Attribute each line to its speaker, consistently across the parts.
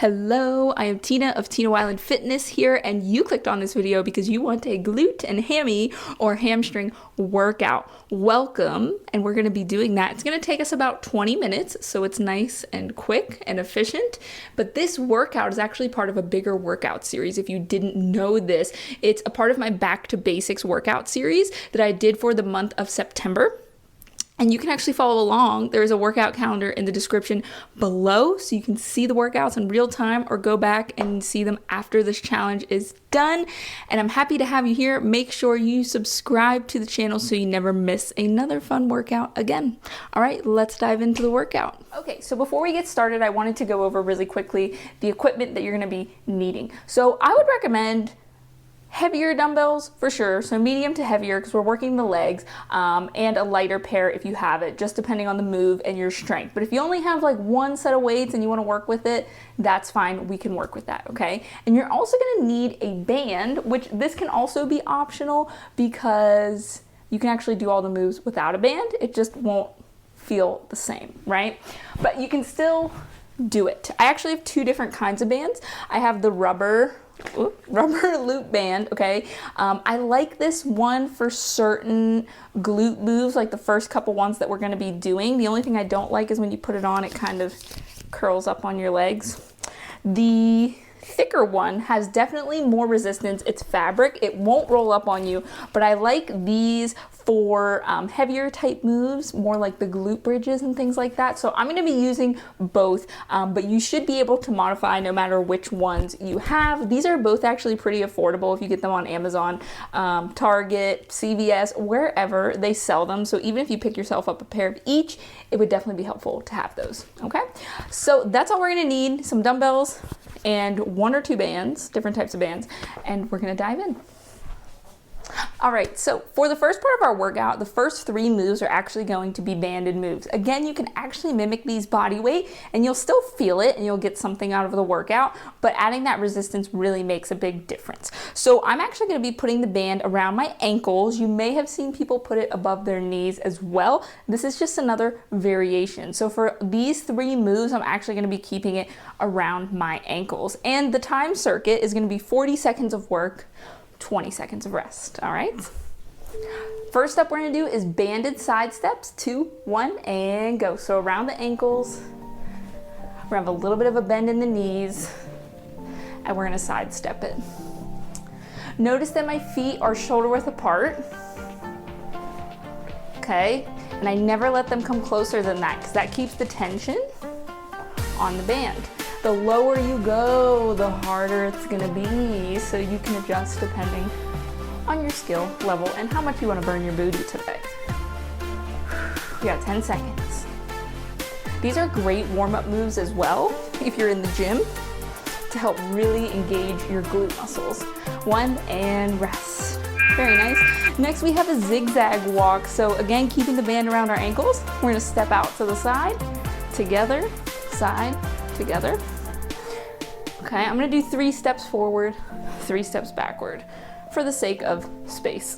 Speaker 1: Hello, I am Tina of tinawielandfitness here, and you clicked on this video because you want a glute and hammy or hamstring workout. Welcome, and we're going to be doing that. It's going to take us about 20 minutes, so it's nice and quick and efficient, but this workout is actually part of a bigger workout series. If you didn't know this, it's a part of my Back to Basics workout series that I did for the month of September. And you can actually follow along. There's a workout calendar in the description below, so you can see the workouts in real time or go back and see them after this challenge is done. And I'm happy to have you here. Make sure you subscribe to the channel so you never miss another fun workout again. All right, let's dive into the workout. Okay, so before we get started, I wanted to go over really quickly the equipment that you're gonna be needing. So I would recommend heavier dumbbells for sure, so medium to heavier because we're working the legs, and a lighter pair if you have it, just depending on the move and your strength. But if you only have like one set of weights and you want to work with it, that's fine, we can work with that, okay? And you're also going to need a band, which this can also be optional because you can actually do all the moves without a band. It just won't feel the same, right? But you can still do it. I actually have two different kinds of bands. I have the rubber loop band, okay? I like this one for certain glute moves, like the first couple ones that we're gonna be doing. The only thing I don't like is when you put it on, it kind of curls up on your legs. The thicker one has definitely more resistance. It's fabric, it won't roll up on you, but I like these for heavier type moves, more like the glute bridges and things like that. So I'm going to be using both, but you should be able to modify no matter which ones you have. These are both actually pretty affordable if you get them on Amazon, Target, CVS, wherever they sell them. So even if you pick yourself up a pair of each, it would definitely be helpful to have those, okay? So that's all we're going to need, some dumbbells and one or two bands, different types of bands, and we're going to dive in. All right, so for the first part of our workout, the first three moves are actually going to be banded moves. Again, you can actually mimic these body weight and you'll still feel it and you'll get something out of the workout, but adding that resistance really makes a big difference. So I'm actually going to be putting the band around my ankles. You may have seen people put it above their knees as well. This is just another variation. So for these three moves, I'm actually going to be keeping it around my ankles. And the time circuit is going to be 40 seconds of work, 20 seconds of rest, all right? First up we're gonna do is banded side steps, 2, 1, and go. So around the ankles, we're gonna have a little bit of a bend in the knees, and we're gonna side step it. Notice that my feet are shoulder width apart, okay? And I never let them come closer than that because that keeps the tension on the band. The lower you go, the harder it's gonna be, so you can adjust depending on your skill level and how much you wanna burn your booty today. We got 10 seconds. These are great warm-up moves as well, if you're in the gym, to help really engage your glute muscles. 1, and rest. Very nice. Next we have a zigzag walk. So again, keeping the band around our ankles, we're gonna step out to the side, together, side, together. Okay, I'm gonna do 3 steps forward, 3 steps backward for the sake of space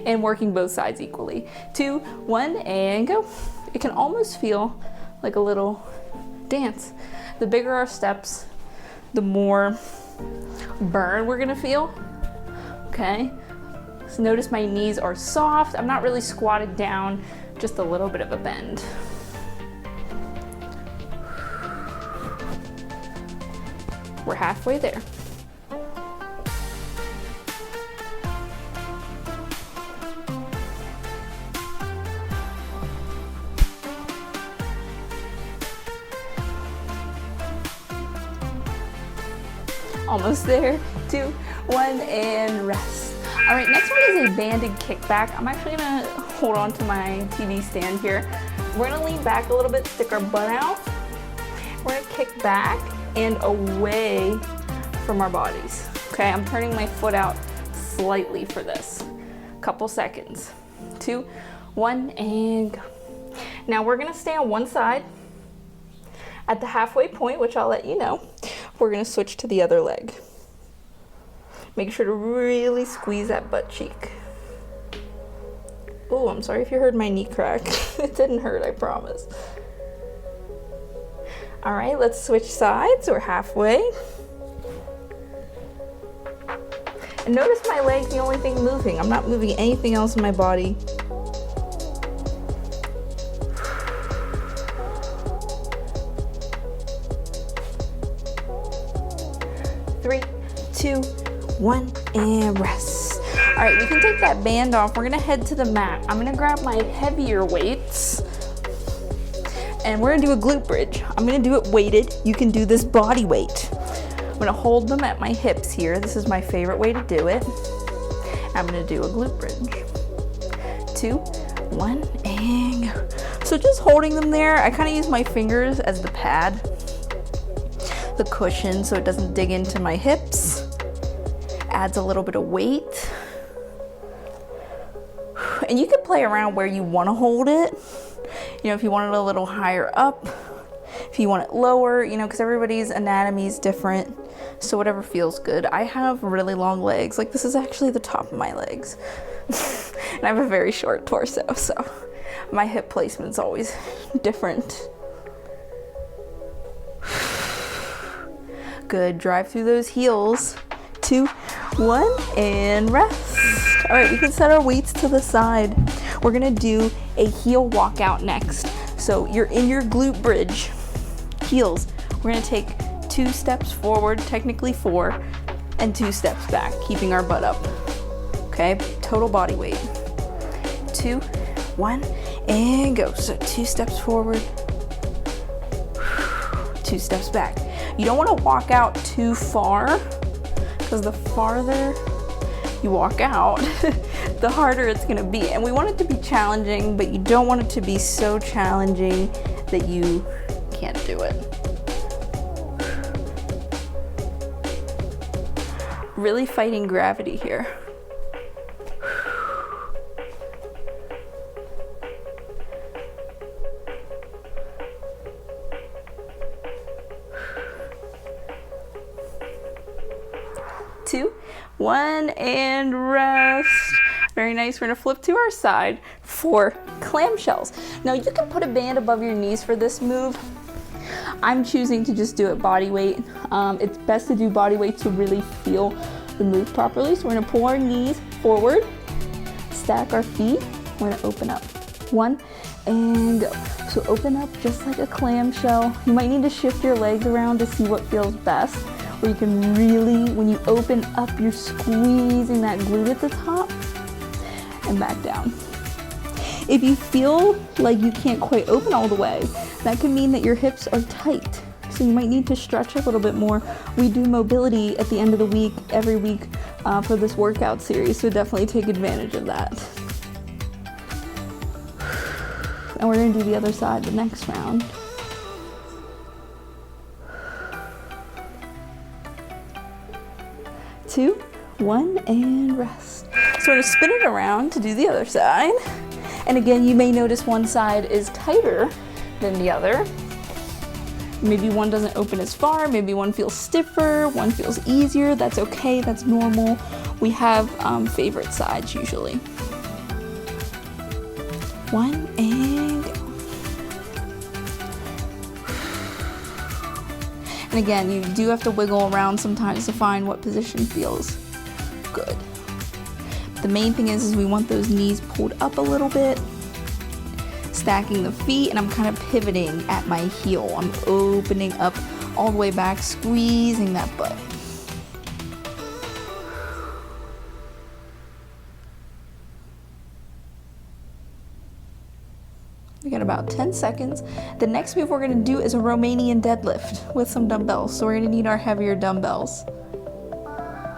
Speaker 1: and working both sides equally. 2, 1, and go. It can almost feel like a little dance. The bigger our steps, the more burn we're gonna feel, okay? So notice my knees are soft. I'm not really squatted down, just a little bit of a bend. We're halfway there. Almost there. 2, 1, and rest. All right, next one is a banded kickback. I'm actually gonna hold on to my TV stand here. We're gonna lean back a little bit, stick our butt out. We're gonna kick back and away from our bodies. Okay, I'm turning my foot out slightly for this. Couple seconds. 2, 1, and go. Now we're gonna stay on one side. At the halfway point, which I'll let you know, we're gonna switch to the other leg. Make sure to really squeeze that butt cheek. Oh, I'm sorry if you heard my knee crack. It didn't hurt, I promise. All right, let's switch sides. We're halfway. And notice my leg's the only thing moving. I'm not moving anything else in my body. Three, 2, 1, and rest. All right, we can take that band off. We're gonna head to the mat. I'm gonna grab my heavier weights and we're gonna do a glute bridge. I'm gonna do it weighted. You can do this body weight. I'm gonna hold them at my hips here. This is my favorite way to do it. I'm gonna do a glute bridge. 2, 1, and go. So just holding them there, I kind of use my fingers as the pad, the cushion, so it doesn't dig into my hips. Adds a little bit of weight. And you can play around where you want to hold it. You know, if you want it a little higher up, if you want it lower, you know, because everybody's anatomy is different. So whatever feels good. I have really long legs. Like this is actually the top of my legs. And I have a very short torso, so my hip placement's always different. Good, drive through those heels. 2, 1, and rest. All right, we can set our weights to the side. We're gonna do a heel walkout next. So you're in your glute bridge, heels. We're gonna take 2 steps forward, technically 4, and 2 steps back, keeping our butt up. Okay, total body weight. 2, 1, and go. So 2 steps forward, 2 steps back. You don't wanna walk out too far, because the farther you walk out, the harder it's gonna be. And we want it to be challenging, but you don't want it to be so challenging that you can't do it. Really fighting gravity here. Two, 1, and rest. Very nice. We're gonna flip to our side for clamshells. Now you can put a band above your knees for this move. I'm choosing to just do it body weight. It's best to do body weight to really feel the move properly. So we're gonna pull our knees forward, stack our feet. We're gonna open up. 1, and go. So open up just like a clamshell. You might need to shift your legs around to see what feels best. Where you can really, when you open up, you're squeezing that glute at the top and back down. If you feel like you can't quite open all the way, that can mean that your hips are tight. So you might need to stretch a little bit more. We do mobility at the end of the week, every week for this workout series, so definitely take advantage of that. And we're gonna do the other side the next round. Two, 1, and rest. So we're gonna spin it around to do the other side. And again, you may notice one side is tighter than the other. Maybe one doesn't open as far, maybe one feels stiffer, one feels easier. That's okay, that's normal. We have favorite sides usually. 1, and go. And again, you do have to wiggle around sometimes to find what position feels good. The main thing is we want those knees pulled up a little bit, stacking the feet, and I'm kind of pivoting at my heel. I'm opening up all the way back, squeezing that butt. We got about 10 seconds. The next move we're gonna do is a Romanian deadlift with some dumbbells. So we're gonna need our heavier dumbbells.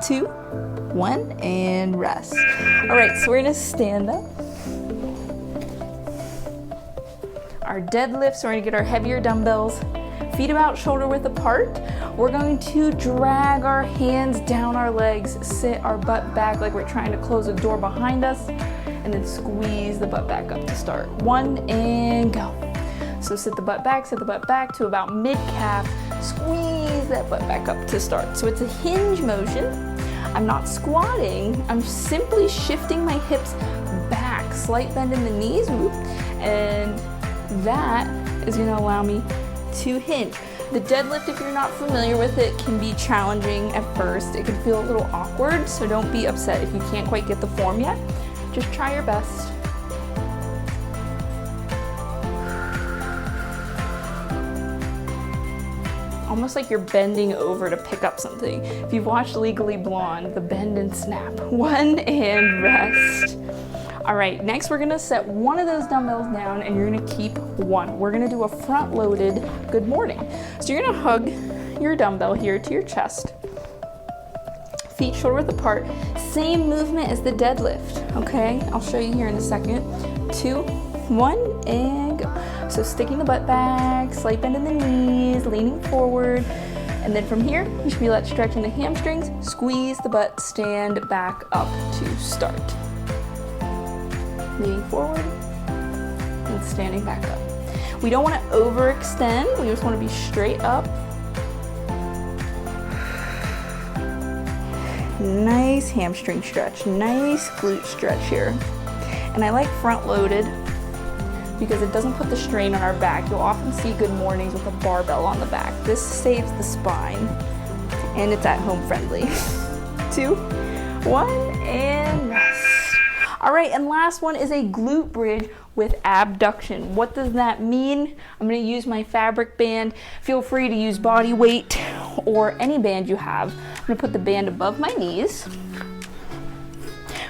Speaker 1: 2, 1, and rest. All right, so we're gonna stand up. Our deadlift, so we're gonna get our heavier dumbbells, feet about shoulder width apart. We're going to drag our hands down our legs, sit our butt back like we're trying to close a door behind us, and then squeeze the butt back up to start. 1, and go. So sit the butt back to about mid-calf, squeeze that butt back up to start. So it's a hinge motion. I'm not squatting, I'm simply shifting my hips back, slight bend in the knees, and that is gonna allow me to hinge. The deadlift, if you're not familiar with it, can be challenging at first. It can feel a little awkward, so don't be upset if you can't quite get the form yet. Just try your best. Almost like you're bending over to pick up something. If you've watched Legally Blonde, the bend and snap. 1 and rest. All right, next we're gonna set one of those dumbbells down and you're gonna keep one. We're gonna do a front loaded good morning. So you're gonna hug your dumbbell here to your chest. Feet shoulder width apart. Same movement as the deadlift, okay? I'll show you here in a second. 2, 1, and go. So sticking the butt back, slight bend in the knees, leaning forward. And then from here, you should be stretching the hamstrings, squeeze the butt, stand back up to start. Leaning forward and standing back up. We don't want to overextend, we just want to be straight up. Nice hamstring stretch, nice glute stretch here. And I like front loaded because it doesn't put the strain on our back. You'll often see good mornings with a barbell on the back. This saves the spine and it's at home friendly. 2, 1, and rest. All right, and last one is a glute bridge with abduction. What does that mean? I'm gonna use my fabric band. Feel free to use body weight or any band you have. I'm gonna put the band above my knees.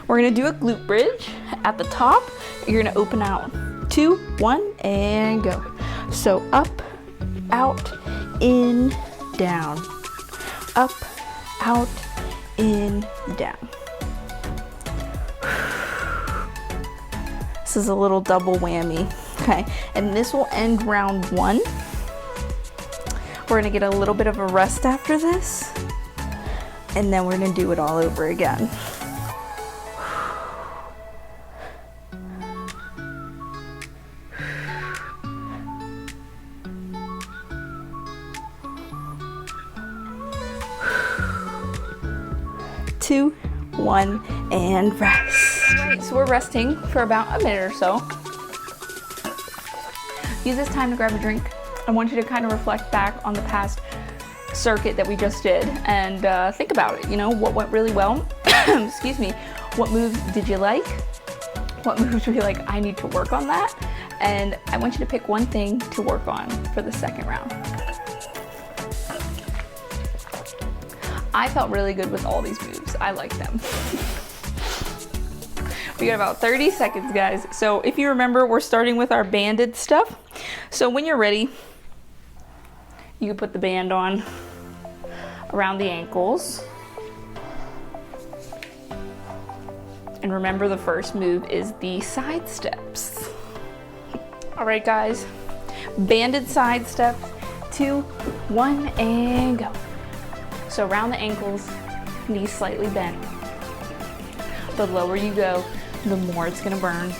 Speaker 1: We're gonna do a glute bridge. At the top, you're gonna open out. 2, 1, and go. So up, out, in, down. Up, out, in, down. This is a little double whammy, okay? And this will end round 1. We're gonna get a little bit of a rest after this, and then we're gonna do it all over again. Two, 1, and rest. All right, so we're resting for about a minute or so. Use this time to grab a drink. I want you to kind of reflect back on the past circuit that we just did and think about it. You know, what went really well? Excuse me. What moves did you like? What moves were you like, I need to work on that? And I want you to pick one thing to work on for the second round. I felt really good with all these moves. I like them. We got about 30 seconds, guys. So if you remember, we're starting with our banded stuff. So when you're ready, you can put the band on around the ankles. And remember, the first move is the side steps. All right, guys, banded side steps. 2, 1, and go. So around the ankles, knees slightly bent. The lower you go, the more it's gonna burn.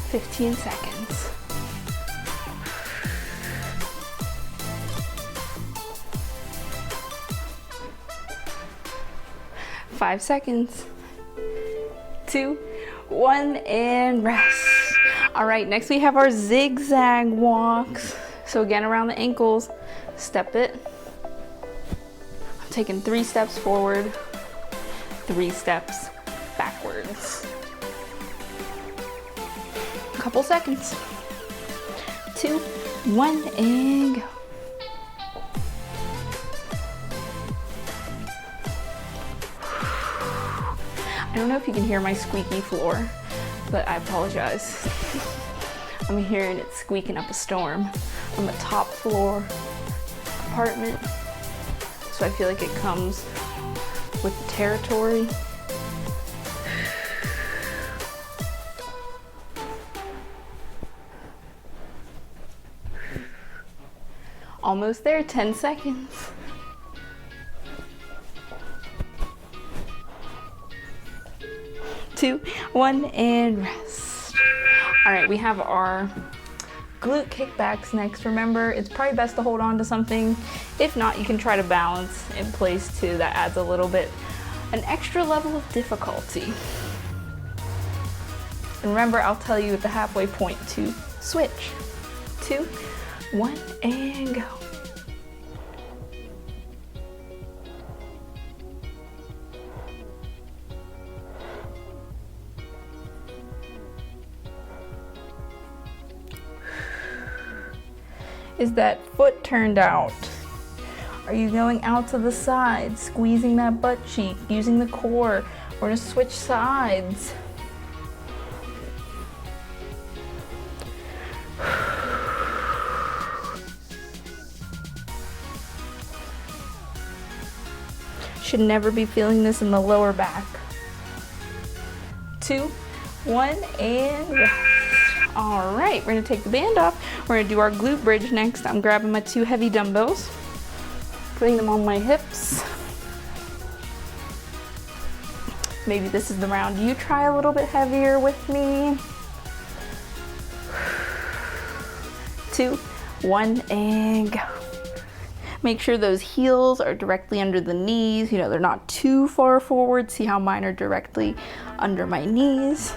Speaker 1: "15 seconds. "5 seconds. 2, 1, and rest. All right, next we have our zigzag walks. So again, around the ankles, step it. I'm taking 3 steps forward, 3 steps backwards. A couple seconds. 2, 1, and go. I don't know if you can hear my squeaky floor, but I apologize. I'm hearing it squeaking up a storm. I'm a top floor apartment, so I feel like it comes with the territory. Almost there, 10 seconds. 2, 1, and rest. All right, we have our glute kickbacks next. Remember, it's probably best to hold on to something. If not, you can try to balance in place too. That adds a little bit, an extra level of difficulty. And remember, I'll tell you at the halfway point to switch. 2, 1, and go. Is that foot turned out? Are you going out to the side, squeezing that butt cheek, using the core? We're gonna switch sides. Should never be feeling this in the lower back. 2, 1, and rest. All right, we're gonna take the band off. We're gonna do our glute bridge next. I'm grabbing my 2 heavy dumbbells, putting them on my hips. Maybe this is the round you try a little bit heavier with me. 2, 1, and go. Make sure those heels are directly under the knees. You know, they're not too far forward. See how mine are directly under my knees.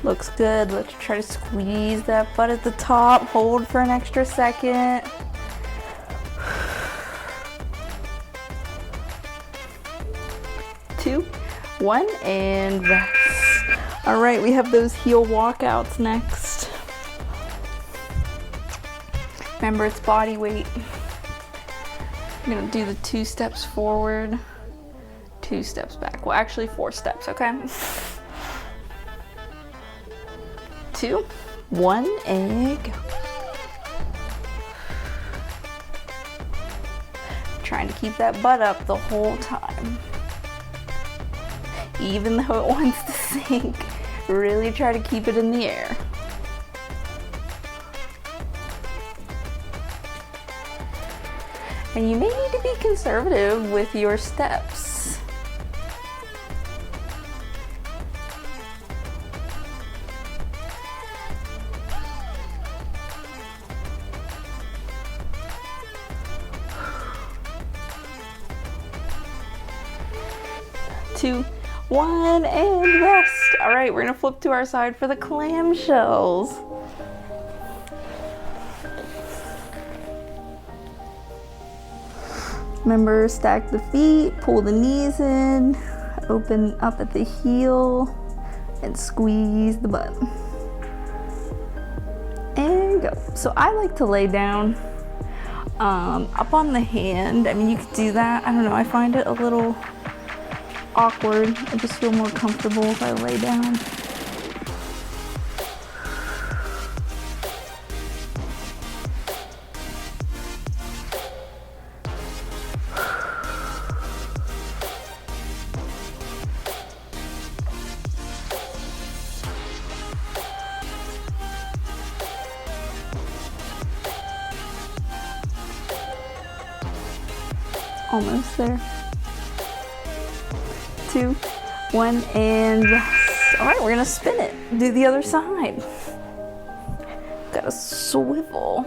Speaker 1: Looks good. Let's try to squeeze that butt at the top. Hold for an extra second. Two, 1, and rest. All right, we have those heel walkouts next. Remember, it's body weight. I'm gonna do the 2 steps forward, 2 steps back. Well, actually 4 steps, okay? 2, 1, and go. Trying to keep that butt up the whole time. Even though it wants to sink, really try to keep it in the air. And you may need to be conservative with your steps. Two, 1, and rest. All right, we're gonna flip to our side for the clamshells. Remember, stack the feet, pull the knees in, open up at the heel, and squeeze the butt. And go. So I like to lay down up on the hand. I mean, you could do that. I don't know, I find it a little awkward. I just feel more comfortable if I lay down. Almost there. 2, 1, and rest. All right, we're gonna spin it. Do the other side. Gotta swivel.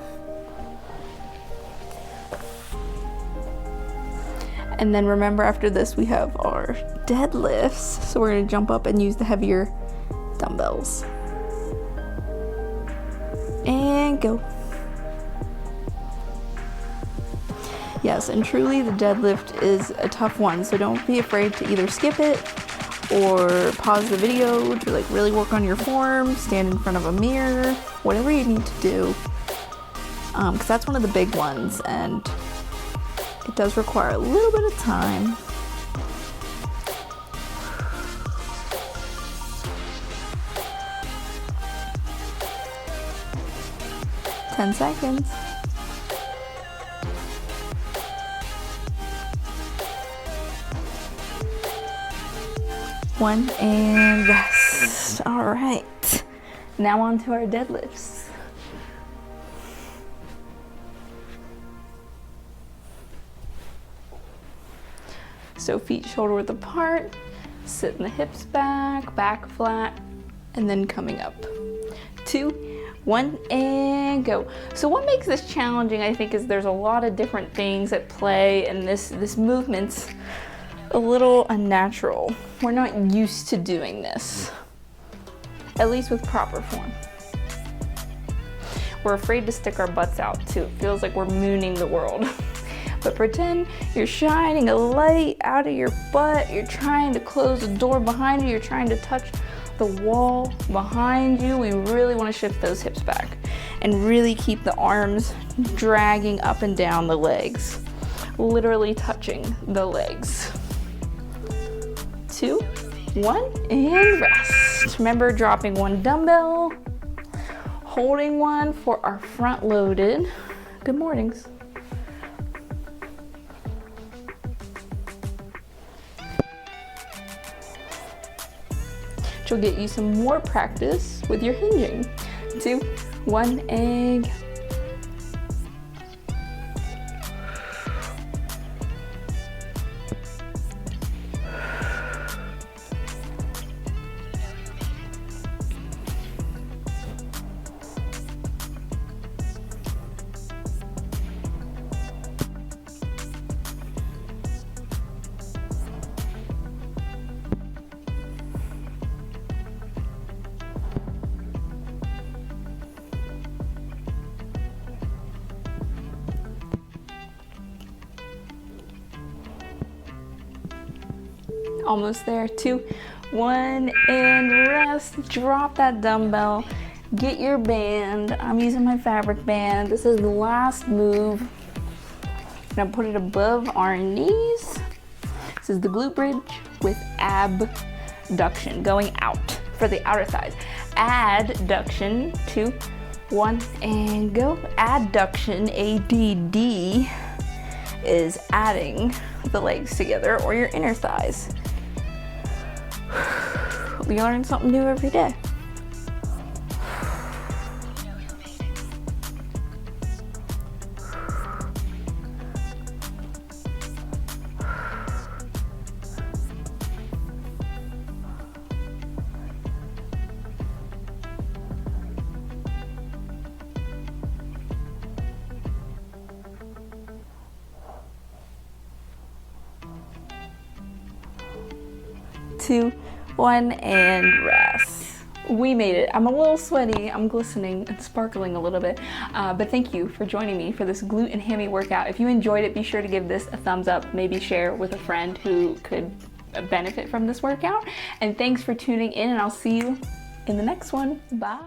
Speaker 1: And then remember, after this, we have our deadlifts. So we're gonna jump up and use the heavier dumbbells. And go. Yes, and truly the deadlift is a tough one, so don't be afraid to either skip it or pause the video to like really work on your form, stand in front of a mirror, whatever you need to do, because that's one of the big ones and it does require a little bit of time. Ten seconds. 1, and rest. All right. Now on to our deadlifts. So feet shoulder width apart, sitting the hips back, back flat, and then coming up. 2, 1, and go. So what makes this challenging, I think, is there's a lot of different things at play, and this movement's a little unnatural. We're not used to doing this, at least with proper form. We're afraid to stick our butts out too. It feels like we're mooning the world. But pretend you're shining a light out of your butt. You're trying to close the door behind you. You're trying to touch the wall behind you. We really want to shift those hips back and really keep the arms dragging up and down the legs, literally touching the legs. 2, 1, and rest. Remember, dropping one dumbbell, holding one for our front loaded. Good mornings. Which will get you some more practice with your hinging. 2, 1, and almost there. 2, 1, and rest. Drop that dumbbell. Get your band. I'm using my fabric band. This is the last move. Now put it above our knees. This is the glute bridge with abduction, going out for the outer thighs. Adduction. 2, 1, and go. Adduction, ADD, is adding the legs together or your inner thighs. We learn something new every day. Two, 1, and rest. We made it. I'm a little sweaty. I'm glistening and sparkling a little bit. But thank you for joining me for this glute and hammy workout. If you enjoyed it, be sure to give this a thumbs up. Maybe share with a friend who could benefit from this workout. And thanks for tuning in, and I'll see you in the next one. Bye.